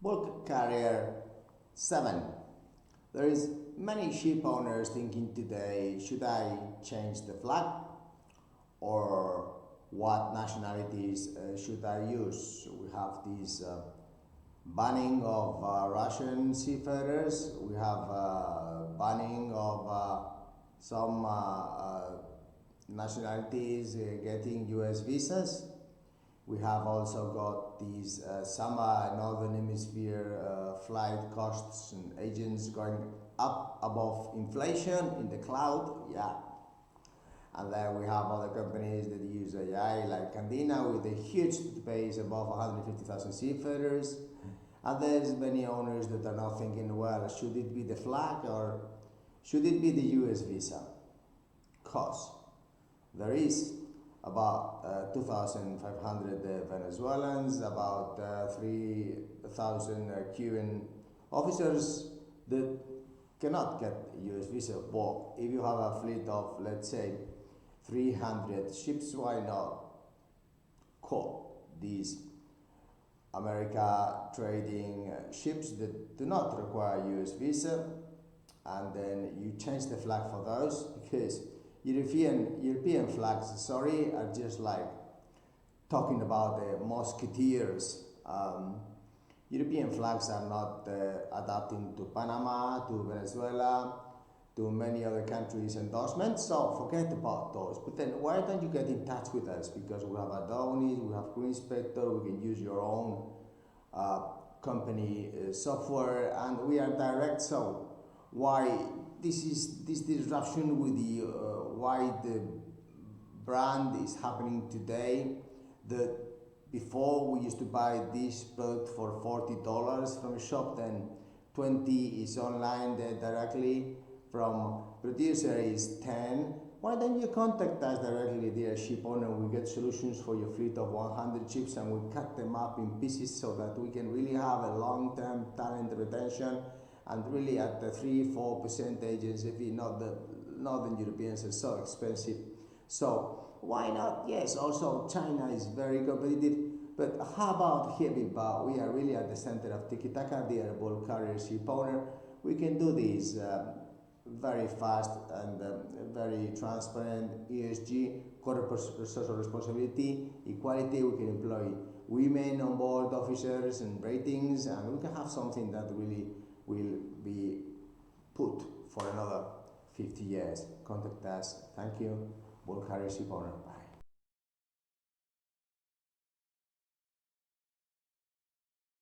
Bulk Carrier 7. There is many ship owners thinking today, should I change the flag or what nationalities should I use? We have this banning of Russian seafarers, we have banning of some nationalities getting US visas. We have also got these summer Northern Hemisphere flight costs and agents going up above inflation in the cloud, yeah. And then we have other companies that use AI like Candina with a huge base above 150,000 seafarers. And there's many owners that are now thinking, well, should it be the flag or should it be the US visa? Because there is about 2,500 Venezuelans, about 3,000 Cuban officers that cannot get a US visa. But if you have a fleet of, let's say, 300 ships, why not call these America trading ships that do not require US visa, and then you change the flag for those, because European flags, sorry, are just like talking about the musketeers. European flags are not adapting to Panama, to Venezuela, to many other countries' endorsements, so forget about those. But then why don't you get in touch with us? Because we have Adonis, we have Green Spectre, we can use your own company software, and we are direct. So why this disruption with the why the brand is happening today? That before we used to buy this product for $40 from a shop, then 20 is online there directly. From producer is 10. Why don't you contact us directly, dear ship owner? We get solutions for your fleet of 100 ships, and we cut them up in pieces so that we can really have a long-term talent retention, and really at the 3-4% agency, not the Northern Europeans are so expensive. So why not? Yes, also China is very competitive, but how about here Bilbao? We are really at the center of tiki-taka, dear bulk carrier ship owner. We can do this very fast and very transparent. ESG, corporate social responsibility, equality. We can employ women on board officers and ratings, and we can have something that really will be put for another 50 years. Contact us. Thank you. Bulk carrier ship owner. Bye.